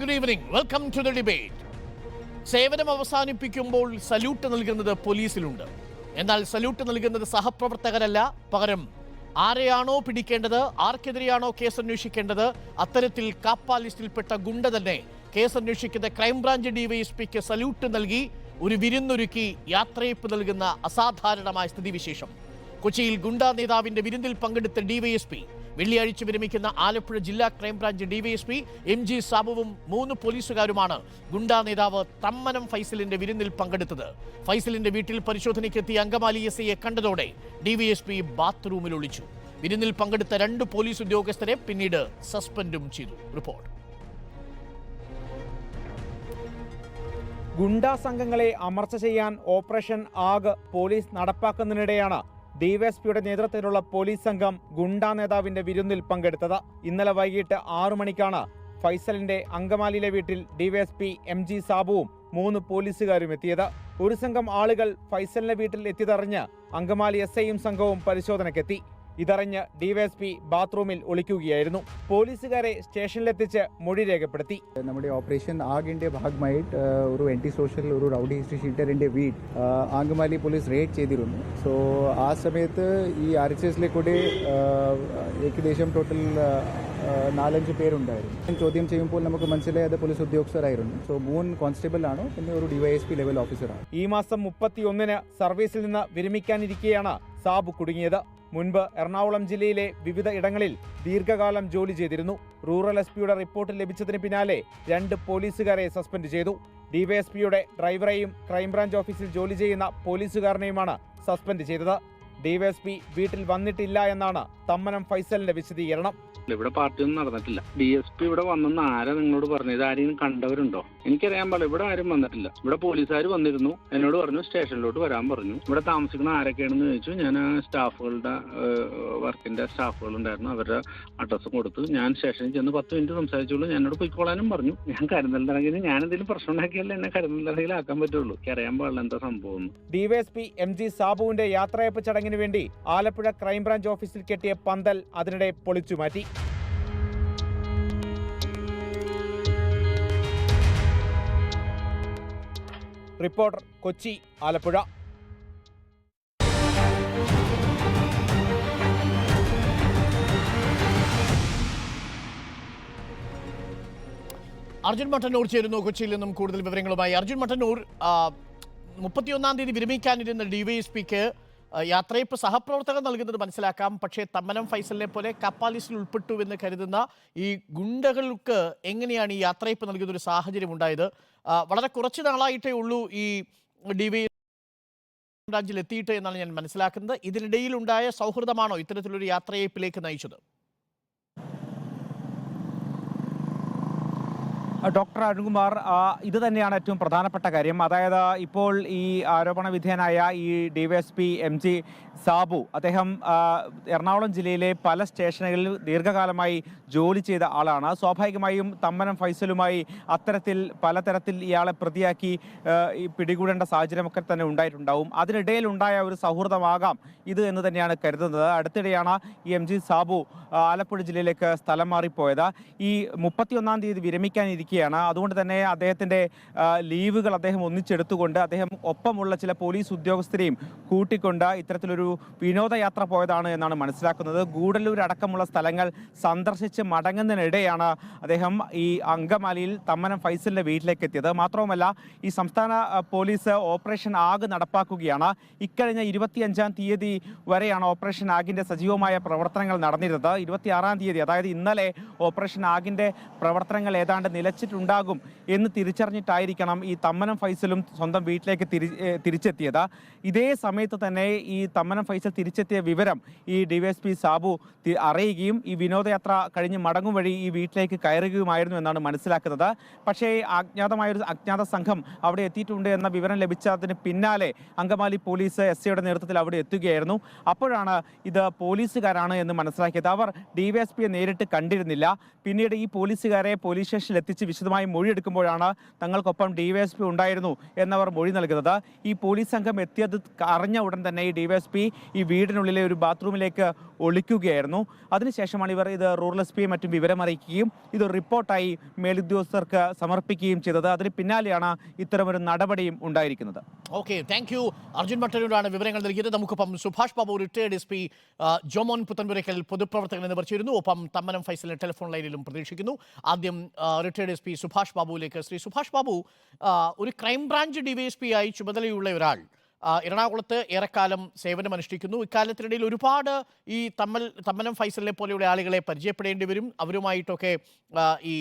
Good evening. Welcome to the debate. സേവനം അവസാനിപ്പിക്കുമ്പോൾ salute നൽകുന്നത് പോലീസിലുണ്ട്. എന്നാൽ സല്യൂട്ട് നൽകുന്നത് സഹപ്രവർത്തകരല്ല, പകരം ആരെയാണോ പിടിക്കേണ്ടത്, ആർക്കെതിരെയാണോ കേസന്വേഷിക്കേണ്ടത്, അത്തരത്തിൽ കാപ്പ ലിസ്റ്റിൽപ്പെട്ട ഗുണ്ട തന്നെ കേസന്വേഷിക്കുന്ന ക്രൈംബ്രാഞ്ച് ഡിവൈഎസ്പിക്ക് സല്യൂട്ട് നൽകി ഒരു വിരുന്നൊരുക്കി യാത്രയപ്പ് നൽകുന്ന അസാധാരണമായ സ്ഥിതിവിശേഷം. കൊച്ചിയിൽ ഗുണ്ടാ നേതാവിന്റെ വിരുന്നിൽ പങ്കെടുത്ത ഡിവൈഎസ്പി വെള്ളിയാഴ്ച വിരമിക്കുന്ന ആലപ്പുഴ ജില്ലാ ക്രൈംബ്രാഞ്ച് ഡിവൈഎസ്പി MG സാബുവും 3 പോലീസുകാരുമാണ് ഗുണ്ടാ നേതാവ് തമ്മനം ഫൈസലിന്റെ വിരുന്നിൽ പങ്കെടുത്തത്. ഫൈസലിന്റെ വീട്ടിൽ പരിശോധനയ്ക്കെത്തിയ അങ്കമാലി SIയെ കണ്ടതോടെ ഡിവൈഎസ്പി ബാത്റൂമിൽ ഒളിച്ചു. വിരുന്നിൽ പങ്കെടുത്ത 2 പോലീസ് ഉദ്യോഗസ്ഥരെ പിന്നീട് സസ്പെൻഡും ചെയ്തു. റിപ്പോർട്ട്. ഗുണ്ടാ സംഘങ്ങളെ അമർച്ച ചെയ്യാൻ ഓപ്പറേഷൻ ആഗ് പോലീസ് നടപ്പാക്കുന്നതിനിടെയാണ് ഡിവൈഎസ്പിയുടെ നേതൃത്വത്തിലുള്ള പോലീസ് സംഘം ഗുണ്ടാ നേതാവിന്റെ വിരുന്നിൽ പങ്കെടുത്തത്. ഇന്നലെ വൈകിട്ട് 6 മണിക്കാണ് ഫൈസലിന്റെ അങ്കമാലിയിലെ വീട്ടിൽ ഡിവൈഎസ്പി MG സാബുവും 3 പോലീസുകാരും എത്തിയത്. ഒരു സംഘം ആളുകൾ ഫൈസലിന്റെ വീട്ടിൽ എത്തിയതറിഞ്ഞ് അങ്കമാലി SIയും സംഘവും പരിശോധനയ്ക്കെത്തി. ഇതറിഞ്ഞ് ഡിവൈഎസ്പി ബാത്റൂമിൽ ഒളിക്കുകയായിരുന്നു. പോലീസുകാരെ സ്റ്റേഷനിലെത്തിച്ച് മൊഴി രേഖപ്പെടുത്തി. നമ്മുടെ ഓപ്പറേഷൻ ആഗിന്റെ ഭാഗമായിട്ട് ഒരു ആന്റി സോഷ്യൽ ഒരു റൗഡി ഹിസ്റ്ററി ഷീറ്ററിന്റെ വീട് അങ്കമാലി പോലീസ് റെയ്ഡ് ചെയ്തിരുന്നു. സോ ആ സമയത്ത് ഈ RHSലെ കൂടെ ഏകദേശം ടോട്ടൽ 4-5 പേരുണ്ടായിരുന്നു. ചോദ്യം ചെയ്യുമ്പോൾ നമുക്ക് മനസ്സിലായത് പോലീസ് ഉദ്യോഗസ്ഥരായിരുന്നു. സോ 3 കോൺസ്റ്റബിൾ ആണ്, പിന്നെ ഒരു DYSP ലെവൽ ഓഫീസറാണ്. ഈ മാസം 31-ന് സർവീസിൽ നിന്ന് വിരമിക്കാനിരിക്കെയാണ് സാബു കുടുങ്ങിയത്. മുൻപ് എറണാകുളം ജില്ലയിലെ വിവിധ ഇടങ്ങളിൽ ദീർഘകാലം ജോലി ചെയ്തിരുന്നു. റൂറൽ SPയുടെ റിപ്പോർട്ട് ലഭിച്ചതിന് പിന്നാലെ 2 പോലീസുകാരെ സസ്പെൻഡ് ചെയ്തു. DYSPയുടെ ഡ്രൈവറെയും ക്രൈംബ്രാഞ്ച് ഓഫീസിൽ ജോലി ചെയ്യുന്ന പോലീസുകാരനെയുമാണ് സസ്പെൻഡ് ചെയ്തത്. DYSP വീട്ടിൽ വന്നിട്ടില്ല എന്നാണ് തമ്മനം ഫൈസലിന്റെ വിശദീകരണം. ഇവിടെ പാർട്ടിയൊന്നും നടന്നിട്ടില്ല. DSP ഇവിടെ വന്നെന്ന് ആരാ നിങ്ങളോട് പറഞ്ഞത്? ആരെയും കണ്ടവരുണ്ടോ? എനിക്കറിയാൻ പാടില്ല. ഇവിടെ ആരും വന്നിട്ടില്ല. ഇവിടെ പോലീസുകാർ വന്നിരുന്നു, എന്നോട് പറഞ്ഞു സ്റ്റേഷനിലോട്ട് വരാൻ പറഞ്ഞു. ഇവിടെ താമസിക്കുന്ന ആരൊക്കെയാണെന്ന് ചോദിച്ചു. ഞാൻ ആ സ്റ്റാഫുകളുടെ വർക്കിന്റെ സ്റ്റാഫുകൾ ഉണ്ടായിരുന്നു, അവരുടെ അഡ്രസ്സ് കൊടുത്തു. ഞാൻ സ്റ്റേഷനിൽ ചെന്ന് 10 മിനിറ്റ് സംസാരിച്ചുള്ളൂ. എന്നോട് പോയിക്കോളാനും പറഞ്ഞു. ഞാൻ കരുതലിറങ്ങിയത് ഞാൻ എന്തെങ്കിലും പ്രശ്നം ഉണ്ടാക്കിയല്ലേ എന്നെ കരുതലിറങ്ങിയിലാക്കാൻ പറ്റുള്ളൂ. എനിക്ക് അറിയാൻ പാടില്ല എന്താ സംഭവം. DYSP MG സാബുവിന്റെ യാത്രയപ്പ് ചടങ്ങിന് വേണ്ടി ആലപ്പുഴ ക്രൈംബ്രാഞ്ച് ഓഫീസിൽ കെട്ടിയ പന്തൽ അതിനിടെ പൊളിച്ചു മാറ്റി. റിപ്പോർട്ടർ കൊച്ചി, ആലപ്പുഴ. അർജുൻ മട്ടന്നൂർ ചേരുന്നു കൊച്ചിയിൽ നിന്നും കൂടുതൽ വിവരങ്ങളുമായി. അർജുൻ മട്ടന്നൂർ, 31-ാം തീയതി വിരമിക്കാനിരുന്ന ഡിവൈഎസ്പിക്ക് യാത്രയപ്പ് സഹപ്രവർത്തകർ നൽകുന്നത് മനസ്സിലാക്കാം. പക്ഷേ തമ്മനം ഫൈസലിനെ പോലെ കപ്പാലിസ്റ്റിൽ ഉൾപ്പെട്ടുവെന്ന് കരുതുന്ന ഈ ഗുണ്ടകൾക്ക് എങ്ങനെയാണ് ഈ യാത്രയപ്പ് നൽകുന്ന ഒരു സാഹചര്യം ഉണ്ടായത്? വളരെ കുറച്ച് നാളായിട്ടേ ഉള്ളൂ ഈ ഡിവൈഎസ്പി എത്തിയിട്ട് എന്നാണ് ഞാൻ മനസ്സിലാക്കുന്നത്. ഇതിനിടയിലുണ്ടായ സൗഹൃദമാണോ ഇത്തരത്തിലൊരു യാത്രയപ്പിലേക്ക് നയിച്ചത്? ഡോക്ടർ അരുൺകുമാർ, ഇത് തന്നെയാണ് ഏറ്റവും പ്രധാനപ്പെട്ട കാര്യം. അതായത് ഇപ്പോൾ ഈ ആരോപണ വിധേയനായ ഈ DYSP MG സാബു, അദ്ദേഹം എറണാകുളം ജില്ലയിലെ പല സ്റ്റേഷനുകളിൽ ദീർഘകാലമായി ജോലി ചെയ്ത ആളാണ്. സ്വാഭാവികമായും തമ്മനം ഫൈസലുമായി അത്തരത്തിൽ പലതരത്തിൽ ഇയാളെ പ്രതിയാക്കി പിടികൂടേണ്ട സാഹചര്യമൊക്കെ തന്നെ ഉണ്ടായിട്ടുണ്ടാവും. അതിനിടയിലുണ്ടായ ഒരു സൗഹൃദമാകാം ഇത് എന്ന് തന്നെയാണ് കരുതുന്നത്. അടുത്തിടെയാണ് ഈ MG സാബു ആലപ്പുഴ ജില്ലയിലേക്ക് സ്ഥലം മാറിപ്പോയത്. ഈ 31-ാം തീയതി വിരമിക്കാനിരിക്കും. അതുകൊണ്ട് തന്നെ അദ്ദേഹത്തിന്റെ ലീവുകൾ അദ്ദേഹം ഒന്നിച്ചെടുത്തുകൊണ്ട് അദ്ദേഹം ഒപ്പമുള്ള ചില പോലീസ് ഉദ്യോഗസ്ഥരെയും കൂട്ടിക്കൊണ്ട് ഇത്തരത്തിലൊരു വിനോദയാത്ര പോയതാണ് എന്നാണ് മനസ്സിലാക്കുന്നത്. ഗൂഡല്ലൂർ അടക്കമുള്ള സ്ഥലങ്ങൾ സന്ദർശിച്ച് മടങ്ങുന്നതിനിടെയാണ് അദ്ദേഹം ഈ അങ്കമാലിയിൽ തമ്മനം ഫൈസലിന്റെ വീട്ടിലേക്ക് എത്തിയത്. മാത്രവുമല്ല, ഈ സംസ്ഥാന പോലീസ് ഓപ്പറേഷൻ ആഗ് നടപ്പാക്കുകയാണ്. ഇക്കഴിഞ്ഞ 25-ാം തീയതി വരെയാണ് ഓപ്പറേഷൻ ആഗിന്റെ സജീവമായ പ്രവർത്തനങ്ങൾ നടന്നിരുന്നത്. 26-ാം തീയതി, അതായത് ഇന്നലെ, ഓപ്പറേഷൻ ആഗിന്റെ പ്രവർത്തനങ്ങൾ ഏതാണ്ട് നിലച്ചിട്ടുണ്ടാകും എന്ന് തിരിച്ചറിഞ്ഞിട്ടായിരിക്കണം ഈ തമ്മനം ഫൈസലും സ്വന്തം വീട്ടിലേക്ക് തിരിച്ചെത്തിയത്. ഇതേ സമയത്ത് തന്നെ ഈ തമ്മനം ഫൈസൽ തിരിച്ചെത്തിയ വിവരം ഈ DYSP സാബു അറിയുകയും ഈ വിനോദയാത്ര കഴിഞ്ഞ് മടങ്ങും വഴി ഈ വീട്ടിലേക്ക് കയറുകയുമായിരുന്നു എന്നാണ് മനസ്സിലാക്കുന്നത്. പക്ഷേ അജ്ഞാതമായൊരു അജ്ഞാത സംഘം അവിടെ എത്തിയിട്ടുണ്ട് എന്ന വിവരം ലഭിച്ചതിന് പിന്നാലെ അങ്കമാലി പോലീസ് SIയുടെ നേതൃത്വത്തിൽ അവിടെ എത്തുകയായിരുന്നു. അപ്പോഴാണ് ഇത് പോലീസുകാരാണ് എന്ന് മനസ്സിലാക്കിയത്. അവർ DYSPയെ നേരിട്ട് കണ്ടിരുന്നില്ല. പിന്നീട് ഈ പോലീസുകാരെ പോലീസ് സ്റ്റേഷനിൽ എത്തിച്ച് വിശദമായി മൊഴിയെടുക്കുമ്പോഴാണ് തങ്ങൾക്കൊപ്പം ഡിവൈഎസ്പി ഉണ്ടായിരുന്നു എന്നവർ മൊഴി നൽകുന്നത്. ഈ പോലീസ് സംഘം എത്തിയത് അറിഞ്ഞ ഉടൻ തന്നെ ഈ ഡിവൈഎസ്പി ഈ വീടിനുള്ളിലെ ഒരു ബാത്റൂമിലേക്ക് ഒളിക്കുകയായിരുന്നു. അതിനുശേഷമാണ് ഇവർ ഇത് റൂറൽ എസ് പിയെ മറ്റും വിവരമറിയിക്കുകയും ഇത് റിപ്പോർട്ടായി മേലുദ്യോഗസ്ഥർക്ക് സമർപ്പിക്കുകയും ചെയ്തത്. അതിന് പിന്നാലെയാണ് ഇത്തരമൊരു നടപടിയും ഉണ്ടായിരിക്കുന്നത്. Okay, thank you. അർജുൻ മട്ടന്നൂരാണ് വിവരങ്ങൾ നൽകിയത്. നമുക്കൊപ്പം Subhash Babu, retired S P, Jomon Puthenpurakkal പൊതുപ്രവർത്തകൻ എന്നിവർ ചേരുന്നു. ഒപ്പം തമ്മനം ഫൈസലിനെ ടെലിഫോൺ ലൈനിലും പ്രതീക്ഷിക്കുന്നു. ആദ്യം റിട്ടയർഡ് എസ് പി സുഭാഷ് ബാബുവിലേക്ക്. ശ്രീ സുഭാഷ് ബാബു, ഒരു ക്രൈംബ്രാഞ്ച് ഡിവൈഎസ്പി ആയി ചുമതലയുള്ള ഒരാൾ എറണാകുളത്ത് ഏറെക്കാലം സേവനമനുഷ്ഠിക്കുന്നു. ഇക്കാലത്തിനിടയിൽ ഒരുപാട് ഈ തമ്മനം ഫൈസലിനെ പോലെയുള്ള ആളുകളെ പരിചയപ്പെടേണ്ടി വരും. അവരുമായിട്ടൊക്കെ ഈ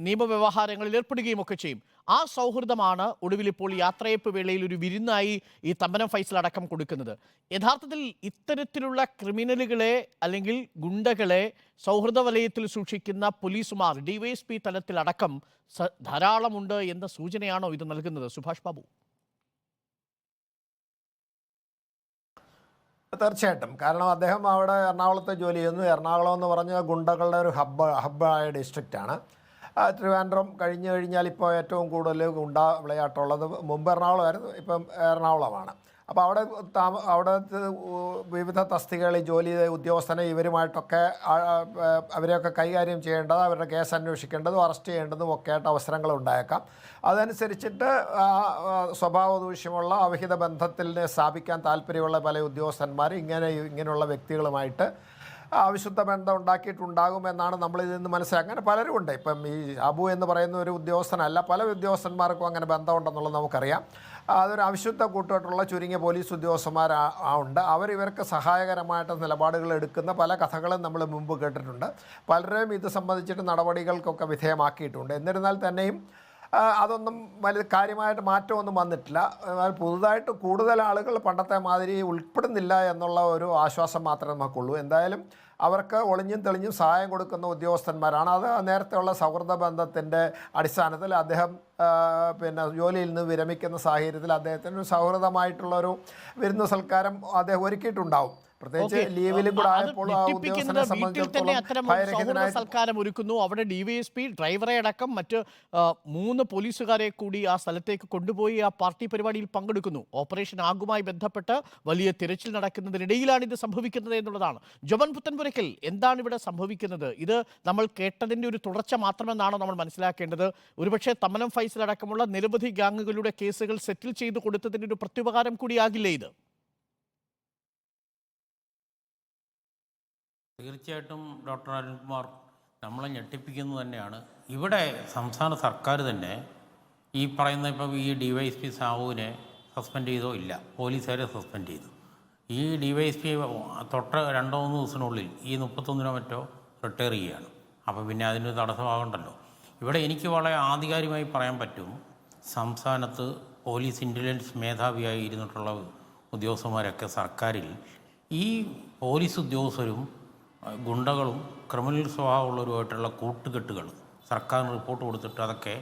നിയമവ്യവഹാരങ്ങളിൽ ഏർപ്പെടുകയും ഒക്കെ ചെയ്യും. ആ സൗഹൃദമാണ് ഒടുവിൽ ഇപ്പോൾ യാത്രയപ്പ് വേളയിൽ ഒരു വിരുന്നായി ഈ തമ്മനം ഫൈസൽ അടക്കം കൊടുക്കുന്നത്. യഥാർത്ഥത്തിൽ ഇത്തരത്തിലുള്ള ക്രിമിനലുകളെ അല്ലെങ്കിൽ ഗുണ്ടകളെ സൗഹൃദ വലയത്തിൽ സൂക്ഷിക്കുന്ന പോലീസുമാർ ഡിവൈഎസ്പി തലത്തിലടക്കം ധാരാളമുണ്ട് എന്ന സൂചനയാണോ ഇത് നൽകുന്നത്? സുഭാഷ് ബാബു. തീർച്ചയായിട്ടും. കാരണം അദ്ദേഹം അവിടെ എറണാകുളത്ത് ജോലി ചെയ്യുന്നു. എറണാകുളം എന്ന് പറഞ്ഞാൽ ഗുണ്ടകളുടെ ഒരു ഹബ്ബായ ഡിസ്ട്രിക്റ്റാണ്. ട്രിവാൻഡ്രം കഴിഞ്ഞു കഴിഞ്ഞാൽ ഇപ്പോൾ ഏറ്റവും കൂടുതൽ ഗുണ്ട വിളയാട്ടമുള്ളത് മുമ്പ് എറണാകുളമായിരുന്നു, ഇപ്പം എറണാകുളമാണ്. അപ്പോൾ അവിടെ വിവിധ തസ്തികകളിൽ ജോലി ചെയ്ത ഉദ്യോഗസ്ഥനെ ഇവരുമായിട്ടൊക്കെ അവരെയൊക്കെ കൈകാര്യം ചെയ്യേണ്ടത്, അവരുടെ കേസ് അന്വേഷിക്കേണ്ടതും അറസ്റ്റ് ചെയ്യേണ്ടതും ഒക്കെ ആയിട്ട് അവസരങ്ങൾ ഉണ്ടായേക്കാം. അതനുസരിച്ചിട്ട് സ്വഭാവ ദൂഷ്യമുള്ള അവിഹിത ബന്ധത്തിൽ സ്ഥാപിക്കാൻ താല്പര്യമുള്ള പല ഉദ്യോഗസ്ഥന്മാർ ഇങ്ങനെയുള്ള വ്യക്തികളുമായിട്ട് അവിശുദ്ധ ബന്ധം ഉണ്ടാക്കിയിട്ടുണ്ടാകുമെന്നാണ് നമ്മളിതിൽ നിന്ന് മനസ്സിലാക്കുക. അങ്ങനെ പലരും ഉണ്ട്. ഇപ്പം ഈ അബു എന്ന് പറയുന്ന ഒരു ഉദ്യോഗസ്ഥനല്ല, പല ഉദ്യോഗസ്ഥന്മാർക്കും അങ്ങനെ ബന്ധമുണ്ടെന്നുള്ളത് നമുക്കറിയാം. അതൊരു അവിശുദ്ധ കൂട്ടുകെട്ടുള്ള ചുരുങ്ങിയ പോലീസ് ഉദ്യോഗസ്ഥന്മാരുണ്ട്. ഇവർക്ക് സഹായകരമായിട്ട് നിലപാടുകൾ എടുക്കുന്ന പല കഥകളും നമ്മൾ മുമ്പ് കേട്ടിട്ടുണ്ട്. പലരും ഇത് സംബന്ധിച്ചിട്ട് നടപടികൾക്കൊക്കെ വിധേയമാക്കിയിട്ടുണ്ട്. എന്നിരുന്നാൽ തന്നെയും അതൊന്നും വലിയ കാര്യമായിട്ട് മാറ്റമൊന്നും വന്നിട്ടില്ല. പുതുതായിട്ട് കൂടുതൽ ആളുകൾ പണ്ടത്തെ മാതിരി ഉൾപ്പെടുന്നില്ല എന്നുള്ള ഒരു ആശ്വാസം മാത്രമേ നമുക്കുള്ളൂ. എന്തായാലും അവർക്ക് ഒളിഞ്ഞും തെളിഞ്ഞും സഹായം കൊടുക്കുന്ന ഉദ്യോഗസ്ഥന്മാരാണ്. അത് നേരത്തെയുള്ള സൗഹൃദ ബന്ധത്തിൻ്റെ അടിസ്ഥാനത്തിൽ അദ്ദേഹം ജോലിയിൽ നിന്ന് വിരമിക്കുന്ന സാഹചര്യത്തിൽ അദ്ദേഹത്തിന് ഒരു സൗഹൃദമായിട്ടുള്ളൊരു വിരുന്ന് സൽക്കാരം അദ്ദേഹം ഒരുക്കിയിട്ടുണ്ടാവും. പ്രത്യേകിച്ച് ലീവിലും കൂടെ ആയപ്പോൾ സൽക്കാരം ഒരുക്കുന്നു. അവിടെ ഡിവൈഎസ്പി ഡ്രൈവറെ അടക്കം മറ്റ് 3 പോലീസുകാരെ കൂടി ആ സ്ഥലത്തേക്ക് കൊണ്ടുപോയി ആ പാർട്ടി പരിപാടിയിൽ പങ്കെടുക്കുന്നു. ഓപ്പറേഷൻ ആഗുമായി ബന്ധപ്പെട്ട് വലിയ തിരച്ചിൽ നടക്കുന്നതിനിടയിലാണ് ഇത് സംഭവിക്കുന്നത് എന്നുള്ളതാണ്. ജോമോൻ പുത്തൻപുരയ്ക്കൽ, എന്താണ് ഇവിടെ സംഭവിക്കുന്നത്? ഇത് നമ്മൾ കേട്ടതിൻ്റെ ഒരു തുടർച്ച മാത്രമെന്നാണോ നമ്മൾ മനസ്സിലാക്കേണ്ടത്? ഒരുപക്ഷെ തമ്മനം ഫൈസൽ അടക്കമുള്ള നിരവധി ഗാങ്ങുകളുടെ കേസുകൾ സെറ്റിൽ ചെയ്തു കൊടുത്തതിൻ്റെ ഒരു പ്രത്യുപകാരം കൂടിയാകില്ലേ ഇത്? തീർച്ചയായിട്ടും ഡോക്ടർ അരുൺകുമാർ, നമ്മളെ ഞെട്ടിപ്പിക്കുന്നത് തന്നെയാണ്. ഇവിടെ സംസ്ഥാന സർക്കാർ തന്നെ ഈ പറയുന്ന ഇപ്പം ഈ ഡിവൈഎസ്പി സാവുവിനെ സസ്പെൻഡ് ചെയ്തോ ഇല്ല, പോലീസുകാരെ സസ്പെൻഡ് ചെയ്തു. ഈ ഡിവൈഎസ്പി തൊട്ട 2-3 ദിവസത്തിനുള്ളിൽ ഈ 31 മറ്റോ റിട്ടയർ ചെയ്യുകയാണ്. അപ്പോൾ പിന്നെ അതിന് തടസ്സമാകണ്ടല്ലോ. ഇവിടെ എനിക്ക് വളരെ ആധികാരികമായി പറയാൻ പറ്റും, സംസ്ഥാനത്ത് പോലീസ് ഇൻ്റലിജൻസ് മേധാവിയായി ഇരുന്നിട്ടുള്ള ഉദ്യോഗസ്ഥന്മാരൊക്കെ സർക്കാരിൽ ഈ പോലീസ് ഉദ്യോഗസ്ഥരും ഗുണ്ടകളും ക്രിമിനൽ സ്വഭാവമുള്ളവരുമായിട്ടുള്ള കൂട്ടുകെട്ടുകൾ സർക്കാരിന് റിപ്പോർട്ട് കൊടുത്തിട്ട് അതൊക്കെ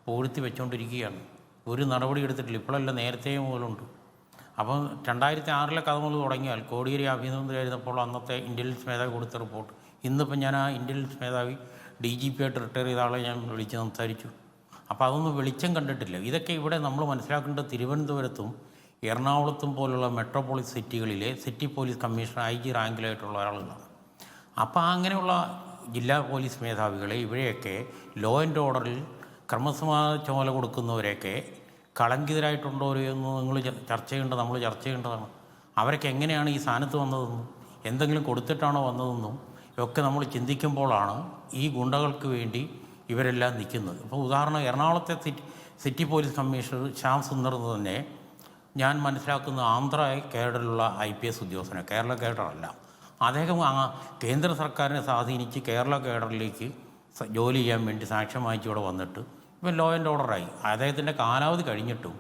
പൂഴ്ത്തി വെച്ചുകൊണ്ടിരിക്കുകയാണ്. ഒരു നടപടി എടുത്തിട്ടില്ല. ഇപ്പോഴല്ല, നേരത്തെ മുതലുണ്ട്. അപ്പം 2006 കഥ മുതൽ തുടങ്ങിയാൽ കോടിയേരി ആഭ്യന്തരമന്ത്രിയായിരുന്നപ്പോൾ അന്നത്തെ ഇൻ്റലിജൻസ് മേധാവി കൊടുത്ത റിപ്പോർട്ട്, ഇന്നിപ്പം ഞാൻ ആ ഇൻ്റലിജൻസ് മേധാവി DGP ആയിട്ട് റിട്ടയർ ചെയ്ത ആളെ ഞാൻ വിളിച്ച് സംസാരിച്ചു. അപ്പോൾ അതൊന്നും വെളിച്ചം കണ്ടിട്ടില്ല. ഇതൊക്കെ ഇവിടെ നമ്മൾ മനസ്സിലാക്കേണ്ടത് തിരുവനന്തപുരത്തും എറണാകുളത്തും പോലുള്ള മെട്രോപോളിസ് സിറ്റികളിലെ സിറ്റി പോലീസ് കമ്മീഷണർ IG റാങ്കിലായിട്ടുള്ള ഒരാളാണ്. അപ്പോൾ അങ്ങനെയുള്ള ജില്ലാ പോലീസ് മേധാവികളെ ഇവരെയൊക്കെ ലോ ആൻഡ് ഓർഡറിൽ ക്രമസമാധാന ചുമതല കൊടുക്കുന്നവരെയൊക്കെ കളങ്കിതരായിട്ടുണ്ടോ എന്ന് നിങ്ങൾ നമ്മൾ ചർച്ച ചെയ്യേണ്ടതാണ്. അവരൊക്കെ എങ്ങനെയാണ് ഈ സ്ഥാനത്ത് വന്നതെന്നും എന്തെങ്കിലും കൊടുത്തിട്ടാണോ വന്നതെന്നും ഒക്കെ നമ്മൾ ചിന്തിക്കുമ്പോഴാണ് ഈ ഗുണ്ടകൾക്ക് വേണ്ടി ഇവരെല്ലാം നിൽക്കുന്നത്. ഇപ്പോൾ ഉദാഹരണം, എറണാകുളത്തെ city police commissioner Shyam Sundar തന്നെ ഞാൻ മനസ്സിലാക്കുന്ന ആന്ധ്ര കേഡറിലുള്ള IPS ഉദ്യോഗസ്ഥനെ, കേരള കേഡറല്ല, അദ്ദേഹം കേന്ദ്ര സർക്കാരിനെ സ്വാധീനിച്ച് കേരള കേഡറിലേക്ക് ജോലി ചെയ്യാൻ വേണ്ടി സാക്ഷ്യം വാങ്ങിച്ച് ഇവിടെ വന്നിട്ട് ഇപ്പം ലോ ആൻഡ് ഓർഡറായി. അദ്ദേഹത്തിൻ്റെ കാലാവധി കഴിഞ്ഞിട്ടും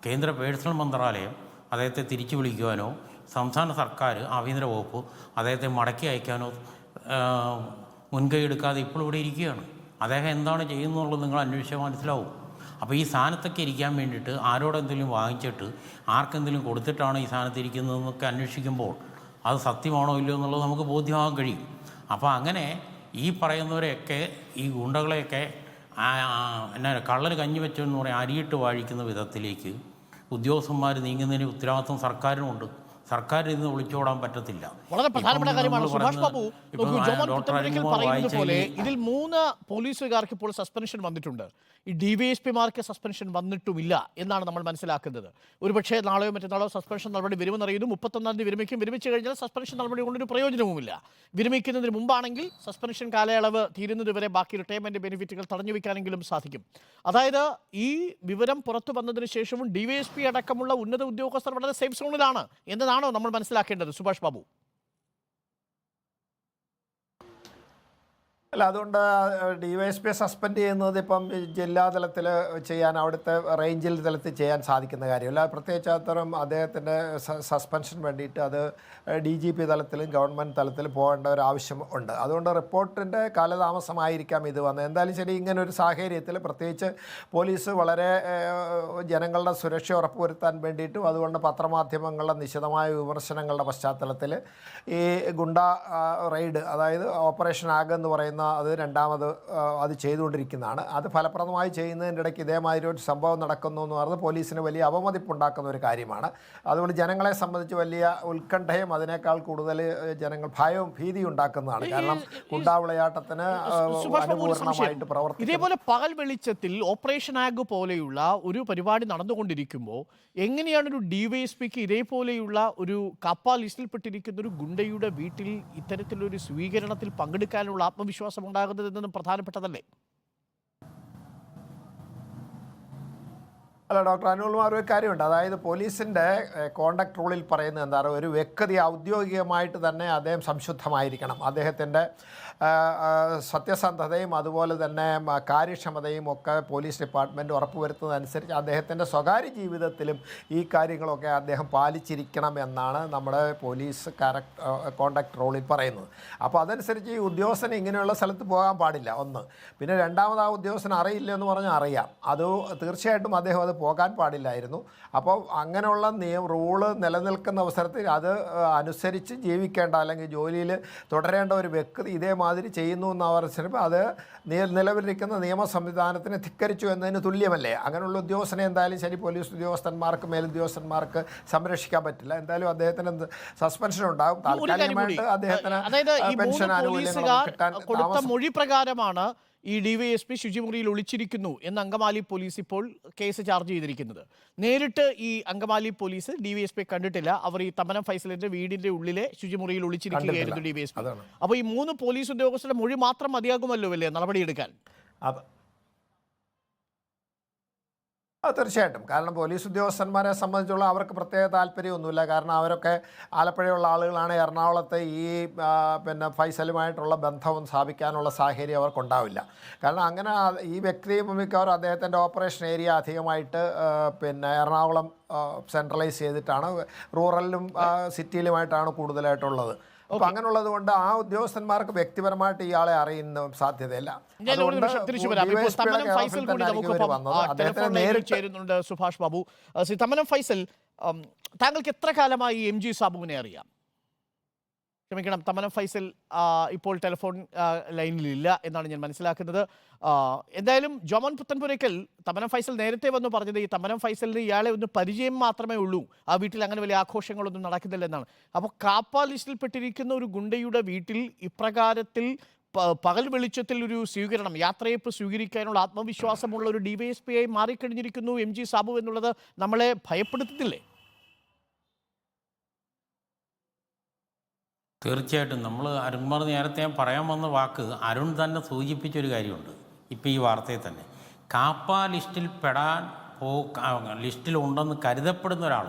കേന്ദ്ര പേഴ്സണൽ മന്ത്രാലയം അദ്ദേഹത്തെ തിരിച്ചു വിളിക്കുവാനോ സംസ്ഥാന സർക്കാർ ആഭ്യന്തര വകുപ്പ് അദ്ദേഹത്തെ മടക്കി അയക്കാനോ മുൻകൈ എടുക്കാതെ ഇപ്പോൾ ഇവിടെ ഇരിക്കുകയാണ്. അദ്ദേഹം എന്താണ് ചെയ്യുന്നുള്ളത് നിങ്ങൾ അന്വേഷിച്ചാൽ മനസ്സിലാവും. അപ്പോൾ ഈ സ്ഥാനത്തൊക്കെ ഇരിക്കാൻ വേണ്ടിയിട്ട് ആരോടെന്തെങ്കിലും വാങ്ങിച്ചിട്ട് ആർക്കെന്തെങ്കിലും കൊടുത്തിട്ടാണ് ഈ സ്ഥാനത്ത് ഇരിക്കുന്നതെന്നൊക്കെ അന്വേഷിക്കുമ്പോൾ അത് സത്യമാണോ ഇല്ലയോ എന്നുള്ളത് നമുക്ക് ബോധ്യമാകാൻ കഴിയും. അപ്പോൾ അങ്ങനെ ഈ പറയുന്നവരെയൊക്കെ, ഈ ഗുണ്ടകളെയൊക്കെ എന്നാ കള്ളന് കഞ്ഞി വെച്ചെന്ന് പറയാൻ അരിയിട്ട് വാഴിക്കുന്ന വിധത്തിലേക്ക് ഉദ്യോഗസ്ഥന്മാർ നീങ്ങുന്നതിന് ഉത്തരവാദിത്വം സർക്കാരിനുണ്ട്. സർക്കാരിൽ നിന്ന് ഒളിച്ചോടാൻ പറ്റത്തില്ല. വളരെ പ്രധാനപ്പെട്ട കാര്യമാണ് സുഭാഷ് ബാബു. നോക്കൂ, ജോമോൻ ഡോക്ടർ പുത്തൻപുരയ്ക്കൽ അരുൺകുമാർ പറയുന്നത് പോലെ വായിച്ച ഇതിൽ 3 പോലീസുകാർക്ക് ഇപ്പോൾ സസ്പെൻഷൻ വന്നിട്ടുണ്ട്. ഈ ഡിവൈഎസ്പിമാർക്ക് സസ്പെൻഷൻ വന്നിട്ടുമില്ല എന്നാണ് നമ്മൾ മനസ്സിലാക്കുന്നത്. ഒരുപക്ഷേ നാളെയോ മറ്റന്നാളോ സസ്പെൻഷൻ നടപടി വരുമെന്നറിയുന്നു. 31-ാം തീയതി വിരമിക്കും. വിരമിച്ചു കഴിഞ്ഞാൽ സസ്പെൻഷൻ നടപടി കൊണ്ടൊരു പ്രയോജനവുമില്ല. വിരമിക്കുന്നതിന് മുമ്പാണെങ്കിൽ സസ്പെൻഷൻ കാലയളവ് തീരുന്നതുവരെ ബാക്കി റിട്ടയർമെന്റ് ബെനിഫിറ്റുകൾ തടഞ്ഞു വയ്ക്കാനെങ്കിലും സാധിക്കും. അതായത് ഈ വിവരം പുറത്തു വന്നതിന് ശേഷവും ഡിവൈഎസ്പി അടക്കമുള്ള ഉന്നത ഉദ്യോഗസ്ഥർ വളരെ സേഫ് സോണിലാണ് എന്നതാണോ നമ്മൾ മനസ്സിലാക്കേണ്ടത് സുഭാഷ് ബാബു? അല്ല, അതുകൊണ്ട് ഡിവൈഎസ്പിയെ സസ്പെൻഡ് ചെയ്യുന്നത് ഇപ്പം ജില്ലാ തലത്തിൽ ചെയ്യാൻ, അവിടുത്തെ റേഞ്ചിൽ തലത്തിൽ ചെയ്യാൻ സാധിക്കുന്ന കാര്യമല്ല. പ്രത്യേകിച്ച് അത്തരം അദ്ദേഹത്തിൻ്റെ സസ്പെൻഷൻ വേണ്ടിയിട്ട് അത് DGP തലത്തിലും ഗവൺമെൻറ് തലത്തിലും പോകേണ്ട ഒരു ആവശ്യം ഉണ്ട്. അതുകൊണ്ട് റിപ്പോർട്ടിൻ്റെ കാലതാമസമായിരിക്കാം ഇത് വന്നത്. എന്തായാലും ശരി, ഇങ്ങനെ ഒരു സാഹചര്യത്തിൽ പ്രത്യേകിച്ച് പോലീസ് വളരെ ജനങ്ങളുടെ സുരക്ഷ ഉറപ്പുവരുത്താൻ വേണ്ടിയിട്ടും അതുകൊണ്ട് പത്രമാധ്യമങ്ങളുടെ നിശിതമായ വിമർശനങ്ങളുടെ പശ്ചാത്തലത്തിൽ ഈ ഗുണ്ട റെയ്ഡ്, അതായത് ഓപ്പറേഷൻ ആഗ് എന്ന് പറയുന്ന അത് രണ്ടാമത് അത് ചെയ്തുകൊണ്ടിരിക്കുന്നതാണ്. അത് ഫലപ്രദമായി ചെയ്യുന്നതിൻ്റെ ഇടയ്ക്ക് ഇതേമാതിരി ഒരു സംഭവം നടക്കുന്നു എന്ന് പറഞ്ഞത് പോലീസിന് വലിയ അവമതിപ്പുണ്ടാക്കുന്ന ഒരു കാര്യമാണ്. അതുകൊണ്ട് ജനങ്ങളെ സംബന്ധിച്ച് വലിയ ഉത്കണ്ഠയും അതിനേക്കാൾ കൂടുതൽ ജനങ്ങൾ ഭയവും ഭീതിയും ഉണ്ടാക്കുന്നതാണ്. കാരണം ഗുണ്ടാവിളയാട്ടത്തിന് അനുപൂർണമായിട്ട് പ്രവർത്തിക്കും. ഇതേപോലെ പകൽ വെളിച്ചത്തിൽ ഓപ്പറേഷൻ ആഗ് പോലെയുള്ള ഒരു പരിപാടി നടന്നുകൊണ്ടിരിക്കുമ്പോൾ എങ്ങനെയാണ് ഒരു ഡിവൈഎസ്പിക്ക് ഇതേപോലെയുള്ള ഒരു കപ്പ ലിസ്റ്റിൽപ്പെട്ടിരിക്കുന്ന ഒരു ഗുണ്ടയുടെ വീട്ടിൽ ഇത്തരത്തിലൊരു സ്വീകരണത്തിൽ പങ്കെടുക്കാനുള്ള ആത്മവിശ്വാസം ഉണ്ടാകുന്നത് എന്നതും പ്രധാനപ്പെട്ടതല്ലേ? അല്ല, ഡോക്ടർ അനിൽകുമാർ, ഒരു കാര്യമുണ്ട്. അതായത് പോലീസിൻ്റെ കോണ്ടക്ട് റൂളിൽ പറയുന്നത് എന്താണ്, ഒരു വ്യക്തി ഔദ്യോഗികമായിട്ട് തന്നെ അദ്ദേഹം സംശുദ്ധമായിരിക്കണം. അദ്ദേഹത്തിൻ്റെ സത്യസന്ധതയും അതുപോലെ തന്നെ കാര്യക്ഷമതയും ഒക്കെ പോലീസ് ഡിപ്പാർട്ട്മെൻറ്റ് ഉറപ്പുവരുത്തുന്നതനുസരിച്ച് അദ്ദേഹത്തിൻ്റെ സ്വകാര്യ ജീവിതത്തിലും ഈ കാര്യങ്ങളൊക്കെ അദ്ദേഹം പാലിച്ചിരിക്കണം എന്നാണ് നമ്മുടെ പോലീസ് കോണ്ടക്ട് റൂളിൽ പറയുന്നത്. അപ്പോൾ അതനുസരിച്ച് ഈ ഉദ്യോഗസ്ഥന് ഇങ്ങനെയുള്ള സ്ഥലത്ത് പോകാൻ പാടില്ല, ഒന്ന്. പിന്നെ രണ്ടാമത്, ആ ഉദ്യോഗസ്ഥന് അറിയില്ല എന്ന് പറഞ്ഞാൽ അറിയാം, അത് തീർച്ചയായിട്ടും അദ്ദേഹം അത് പോകാൻ പാടില്ലായിരുന്നു. അപ്പോൾ അങ്ങനെയുള്ള റൂള് നിലനിൽക്കുന്ന അവസരത്തിൽ അത് അനുസരിച്ച് ജീവിക്കേണ്ട അല്ലെങ്കിൽ ജോലിയിൽ തുടരേണ്ട ഒരു വ്യക്തി ഇതേമാതിരി ചെയ്യുന്നു എന്ന അവസരം അത് നിലവിലിരിക്കുന്ന നിയമ സംവിധാനത്തിനെ ധിക്കരിച്ചു എന്നതിന് തുല്യമല്ലേ? അങ്ങനെയുള്ള ഉദ്യോഗസ്ഥനെ എന്തായാലും ശരി പോലീസ് ഉദ്യോഗസ്ഥന്മാർക്ക് മേലുദ്യോഗസ്ഥന്മാർക്ക് സംരക്ഷിക്കാൻ പറ്റില്ല. എന്തായാലും അദ്ദേഹത്തിന് സസ്പെൻഷൻ ഉണ്ടാകും. താൽക്കാലികമായിട്ട് അദ്ദേഹത്തിന് പെൻഷൻ ആനുകൂല്യങ്ങൾ കിട്ടാൻ കൊടുത്ത മൊഴി പ്രകാരമാണ് ഈ ഡിവൈഎസ്പി ശുചിമുറിയിൽ ഒളിച്ചിരിക്കുന്നു എന്ന് അങ്കമാലി പോലീസ് ഇപ്പോൾ കേസ് ചാർജ് ചെയ്തിരിക്കുന്നത്. നേരിട്ട് ഈ അങ്കമാലി പോലീസ് ഡിവൈഎസ്പി കണ്ടിട്ടില്ല. അവർ ഈ തമനം ഫൈസലിന്റെ വീടിന്റെ ഉള്ളിലെ ശുചിമുറിയിൽ ഒളിച്ചിരിക്കുകയായിരുന്നു ഡിവൈഎസ്പി. അപ്പോൾ ഈ 3 പോലീസ് ഉദ്യോഗസ്ഥരുടെ മൊഴി മാത്രം മതിയാകുമല്ലോ അല്ലേ നടപടിയെടുക്കാൻ? തീർച്ചയായിട്ടും. കാരണം പോലീസ് ഉദ്യോഗസ്ഥന്മാരെ സംബന്ധിച്ചുള്ള അവർക്ക് പ്രത്യേക താല്പര്യമൊന്നുമില്ല. കാരണം അവരൊക്കെ ആലപ്പുഴയുള്ള ആളുകളാണ്. എറണാകുളത്തെ ഈ ഫൈസലുമായിട്ടുള്ള ബന്ധവും സ്ഥാപിക്കാനുള്ള സാഹചര്യം അവർക്കുണ്ടാവില്ല. കാരണം അങ്ങനെ ഈ വ്യക്തിയും മിക്കവാറും അദ്ദേഹത്തിൻ്റെ ഓപ്പറേഷൻ ഏരിയ അധികമായിട്ട് എറണാകുളം സെൻട്രലൈസ് ചെയ്തിട്ടാണ്. റൂറലിലും സിറ്റിയിലുമായിട്ടാണ് കൂടുതലായിട്ടുള്ളത്. അപ്പോൾ അങ്ങനെയുള്ളത് കൊണ്ട് ആ ഉദ്യോഗസ്ഥന്മാർക്ക് വ്യക്തിപരമായിട്ട് ഇയാളെ അറിയുന്ന സാധ്യതയില്ല. ചേരുന്നുണ്ട് സുഭാഷ് ബാബു. തമനം ഫൈസൽ, താങ്കൾക്ക് എത്ര കാലമായി MG സാബുവിനെ അറിയാം? ക്ഷമിക്കണം, തമനം ഫൈസൽ ഇപ്പോൾ ടെലിഫോൺ ലൈനിലില്ല എന്നാണ് ഞാൻ മനസ്സിലാക്കുന്നത്. എന്തായാലും ജോമോൻ പുത്തൻപുരയ്ക്കൽ, തമനം ഫൈസൽ നേരത്തെ വന്ന് പറഞ്ഞത് ഈ തമനം ഫൈസലിന് ഇയാളെ ഒന്ന് പരിചയം മാത്രമേ ഉള്ളൂ, ആ വീട്ടിൽ അങ്ങനെ വലിയ ആഘോഷങ്ങളൊന്നും നടക്കുന്നില്ല എന്നാണ്. അപ്പോൾ കാപ്പ ലിസ്റ്റിൽപ്പെട്ടിരിക്കുന്ന ഒരു ഗുണ്ടയുടെ വീട്ടിൽ ഇപ്രകാരത്തിൽ പകൽ വെളിച്ചത്തിൽ ഒരു സ്വീകരണം, യാത്രയപ്പ് സ്വീകരിക്കാനുള്ള ആത്മവിശ്വാസമുള്ള ഒരു ഡിവൈഎസ്പിയായി മാറിക്കഴിഞ്ഞിരിക്കുന്നു MG സാബു എന്നുള്ളത് നമ്മളെ ഭയപ്പെടുത്തുന്നില്ലേ? തീർച്ചയായിട്ടും. നമ്മൾ അരുൺകുമാർ നേരത്തെ ഞാൻ പറയാൻ വന്ന വാക്ക് അരുൺ തന്നെ സൂചിപ്പിച്ചൊരു കാര്യമുണ്ട്. ഇപ്പോൾ ഈ വാർത്തയിൽ തന്നെ കാപ്പ ലിസ്റ്റിൽ ലിസ്റ്റിലുണ്ടെന്ന് കരുതപ്പെടുന്ന ഒരാൾ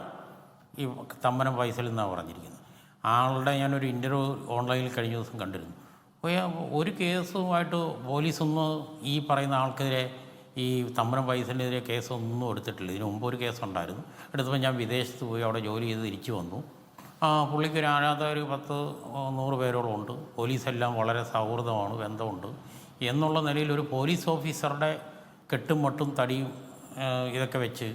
ഈ തമ്മനം ഫൈസൽ എന്നാണ് പറഞ്ഞിരിക്കുന്നത്. ആളുടെ ഞാനൊരു ഇൻ്റർവ്യൂ ഓൺലൈനിൽ കഴിഞ്ഞ ദിവസം കണ്ടിരുന്നു. ഒരു കേസുമായിട്ട് പോലീസൊന്നും ഈ പറയുന്ന ആൾക്കെതിരെ, ഈ തമ്മനം ഫൈസലിനെതിരെ കേസൊന്നും എടുത്തിട്ടില്ല. ഇതിനു മുമ്പ് ഒരു കേസുണ്ടായിരുന്നു. എടുത്തപ്പോൾ ഞാൻ വിദേശത്ത് പോയി അവിടെ ജോലി ചെയ്ത് തിരിച്ചു വന്നു. പുള്ളിക്കൊരു ആരാധകർ 10-100 പേരോളം ഉണ്ട്. പോലീസെല്ലാം വളരെ സൗഹൃദമാണ്, ബന്ധമുണ്ട് എന്നുള്ള നിലയിൽ ഒരു പോലീസ് ഓഫീസറുടെ കെട്ടും മട്ടും തടിയും ഇതൊക്കെ വെച്ച്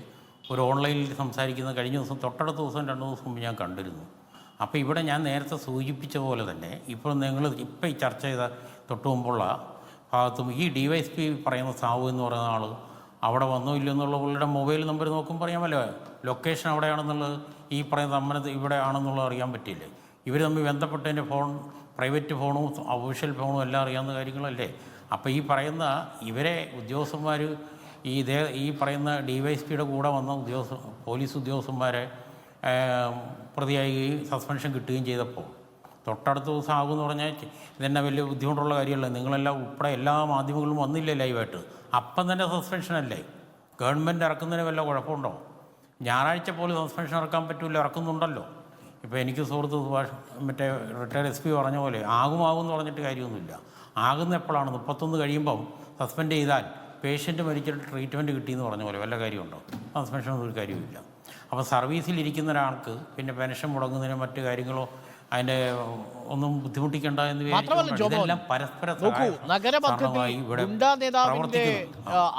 ഒരു ഓൺലൈനിൽ സംസാരിക്കുന്ന കഴിഞ്ഞ ദിവസം, തൊട്ടടുത്ത ദിവസം 2 ദിവസം മുമ്പ് ഞാൻ കണ്ടിരുന്നു. അപ്പോൾ ഇവിടെ ഞാൻ നേരത്തെ സൂചിപ്പിച്ച പോലെ തന്നെ ഇപ്പോൾ നിങ്ങൾ ഇപ്പോൾ ഈ ചർച്ച ചെയ്ത തൊട്ട് മുമ്പുള്ള ഭാഗത്തും ഈ DYSP പറയുന്ന സാവു എന്ന് പറയുന്ന ആൾ അവിടെ വന്നോ ഇല്ലയോ എന്നുള്ള പുള്ളിയുടെ മൊബൈൽ നമ്പർ നോക്കുമ്പോൾ അറിയാമല്ലോ, ലൊക്കേഷൻ അവിടെയാണെന്നുള്ളത് ഈ പറയുന്ന അമ്മനത്ത് ഇവിടെ ആണെന്നുള്ളത് അറിയാൻ പറ്റിയില്ലേ. ഇവർ തമ്മിൽ ബന്ധപ്പെട്ടതിൻ്റെ ഫോൺ, പ്രൈവറ്റ് ഫോണും ഒഫീഷ്യൽ ഫോണും എല്ലാം അറിയാവുന്ന കാര്യങ്ങളല്ലേ. അപ്പോൾ ഈ പറയുന്ന ഇവരെ ഉദ്യോഗസ്ഥന്മാർ ഈ പറയുന്ന DYSPയുടെ കൂടെ വന്ന പോലീസ് ഉദ്യോഗസ്ഥന്മാരെ പ്രതിയായി സസ്പെൻഷൻ കിട്ടുകയും ചെയ്തപ്പോൾ തൊട്ടടുത്ത ദിവസം ആകുമെന്ന് പറഞ്ഞാൽ ഇതെന്നെ വലിയ ബുദ്ധിമുട്ടുള്ള കാര്യമല്ല. നിങ്ങളെല്ലാം ഉൾപ്പെടെ എല്ലാ മാധ്യമങ്ങളും വന്നില്ലേ ലൈവായിട്ട്, അപ്പം തന്നെ സസ്പെൻഷനല്ലേ. ഗവൺമെൻറ് ഇറക്കുന്നതിന് വല്ല കുഴപ്പമുണ്ടോ? ഞായറാഴ്ച പോലും സസ്പെൻഷൻ ഇറക്കാൻ പറ്റില്ല, ഇറക്കുന്നുണ്ടല്ലോ. ഇപ്പോൾ എനിക്ക് സുഹൃത്ത് സുഭാഷ് മറ്റേ റിട്ടയർഡ് SP പറഞ്ഞ പോലെ ആകുമെന്ന് പറഞ്ഞിട്ട് കാര്യമൊന്നുമില്ല. ആകുന്ന എപ്പോഴാണ്? 31 കഴിയുമ്പം സസ്പെൻഡ് ചെയ്താൽ പേഷ്യൻ്റ് മരിച്ചിട്ട് ട്രീറ്റ്മെൻറ്റ് കിട്ടിയെന്ന് പറഞ്ഞ പോലെ വല്ല കാര്യമുണ്ടോ? സസ്പെൻഷനൊന്നും ഒരു കാര്യമില്ല. അപ്പോൾ സർവീസിലിരിക്കുന്ന ഒരാൾക്ക് പിന്നെ പെൻഷൻ മുടങ്ങുന്നതിനോ മറ്റു കാര്യങ്ങളോ അതിൻ്റെ ഒന്നും ബുദ്ധിമുട്ടിക്കേണ്ട എന്ന് ഇതെല്ലാം പരസ്പര നഗരമധ്യത്തിൽ ഗുണ്ടാ നേതാവിന്റെ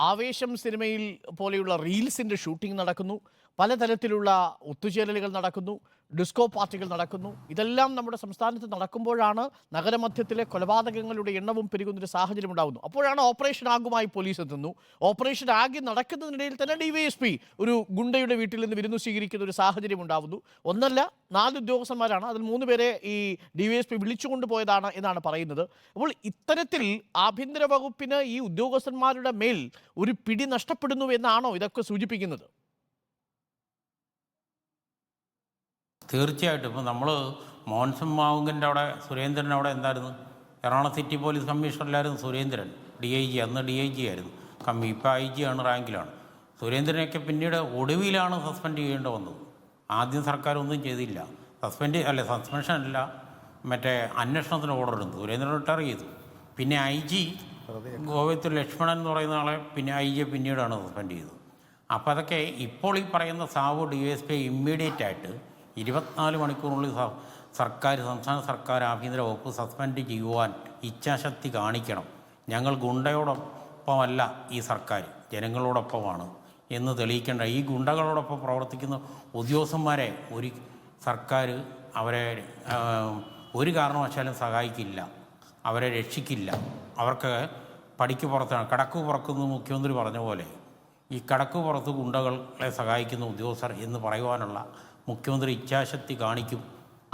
ആവേശം സിനിമയിൽ പോലെയുള്ള റീൽസിന്റെ ഷൂട്ടിംഗ് നടക്കുന്നു, പലതരത്തിലുള്ള ഒത്തുചേരലുകൾ നടക്കുന്നു, ഡിസ്കോ പാർട്ടികൾ നടക്കുന്നു. ഇതെല്ലാം നമ്മുടെ സംസ്ഥാനത്ത് നടക്കുമ്പോഴാണ് നഗരമധ്യത്തിലെ കൊലപാതകങ്ങളുടെ എണ്ണവും പെരുകുന്നൊരു സാഹചര്യം ഉണ്ടാകുന്നു. അപ്പോഴാണ് ഓപ്പറേഷൻ ആഗുമായി പോലീസ് എത്തുന്നു. ഓപ്പറേഷൻ ആഗ് നടക്കുന്നതിനിടയിൽ തന്നെ DYSP ഒരു ഗുണ്ടയുടെ വീട്ടിൽ നിന്ന് വിരുന്നു സ്വീകരിക്കുന്ന ഒരു സാഹചര്യം ഉണ്ടാകുന്നു. ഒന്നല്ല, 4 ഉദ്യോഗസ്ഥന്മാരാണ്. അതിൽ 3 പേരെ ഈ DYSP വിളിച്ചുകൊണ്ടുപോയതാണ് എന്നാണ് പറയുന്നത്. അപ്പോൾ ഇത്തരത്തിൽ ആഭ്യന്തര വകുപ്പിന് ഈ ഉദ്യോഗസ്ഥന്മാരുടെ മേൽ ഒരു പിടി നഷ്ടപ്പെടുന്നു എന്നാണോ ഇതൊക്കെ സൂചിപ്പിക്കുന്നത്? തീർച്ചയായിട്ടും. ഇപ്പോൾ നമ്മൾ മോൻസൺ മാവുങ്കൻ്റെ അവിടെ സുരേന്ദ്രൻ അവിടെ എന്തായിരുന്നു? എറണാകുളം സിറ്റി പോലീസ് കമ്മീഷണറിലായിരുന്നു സുരേന്ദ്രൻ, DIG. അന്ന് DIG ആയിരുന്നു കമ്മി, ഇപ്പോൾ IG ആണ്, റാങ്കിലാണ്. സുരേന്ദ്രനെയൊക്കെ പിന്നീട് ഒടുവിലാണ് സസ്പെൻഡ് ചെയ്യേണ്ടി വന്നത്. ആദ്യം സർക്കാർ ഒന്നും ചെയ്തില്ല. സസ്പെൻഷൻ അല്ല, മറ്റേ അന്വേഷണത്തിന് ഓർഡർ എടുത്തു. സുരേന്ദ്രൻ റിട്ടയർ ചെയ്തു. പിന്നെ IG ഗോവിന്ദ് ലക്ഷ്മണൻ എന്ന് പറയുന്ന ആളെ പിന്നെ IG പിന്നീടാണ് സസ്പെൻഡ് ചെയ്തത്. അപ്പോൾ അതൊക്കെ ഇപ്പോൾ ഈ പറയുന്ന സാവു DYSP ഇമ്മീഡിയറ്റ് ആയിട്ട് 24 മണിക്കൂറിനുള്ളിൽ സംസ്ഥാന സർക്കാർ ആഭ്യന്തര വകുപ്പ് സസ്പെൻഡ് ചെയ്യുവാൻ ഇച്ഛാശക്തി കാണിക്കണം. ഞങ്ങൾ ഗുണ്ടയോടൊപ്പമല്ല ഈ സർക്കാർ, ജനങ്ങളോടൊപ്പമാണ് എന്ന് തെളിയിക്കേണ്ട. ഈ ഗുണ്ടകളോടൊപ്പം പ്രവർത്തിക്കുന്ന ഉദ്യോഗസ്ഥന്മാരെ ഒരു സർക്കാർ അവരെ ഒരു കാരണവശാലും സഹായിക്കില്ല, അവരെ രക്ഷിക്കില്ല. അവർക്ക് പടിക്ക് പുറത്താണ്, കടക്ക് പുറക്കുന്ന മുഖ്യമന്ത്രി പറഞ്ഞ പോലെ ഈ കടക്ക് പുറത്ത് ഗുണ്ടകളെ സഹായിക്കുന്ന ഉദ്യോഗസ്ഥർ എന്ന് പറയുവാനുള്ള മുഖ്യമന്ത്രി ഇച്ഛാശക്തി കാണിക്കും.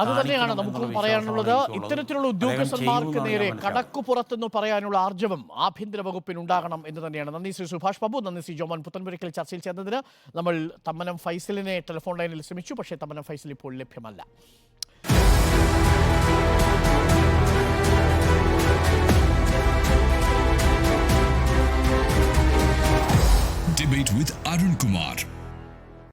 അത് തന്നെയാണ് നമുക്കും പറയാനുള്ളത്. ഇത്തരത്തിലുള്ള ഉദ്യോഗസ്ഥന്മാർക്ക് നേരെ കടക്കുപുറത്തെന്ന് പറയാനുള്ള ആർജവം ആഭ്യന്തര വകുപ്പിന് ഉണ്ടാകണം എന്ന് തന്നെയാണ്. നന്ദി ശ്രീ സുഭാഷ് ബാബു, നന്ദി ശ്രീ ജോമോൻ പുത്തൻപുരയ്ക്കൽ. ചർച്ചയിൽ ചേർന്നതിന് നമ്മൾ തമ്മനം ഫൈസലിനെ ടെലിഫോൺ ലൈനിൽ ശ്രമിച്ചു, പക്ഷേ തമ്മനം ഫൈസൽ ഇപ്പോൾ ലഭ്യമല്ല. Debate with Arun Kumar.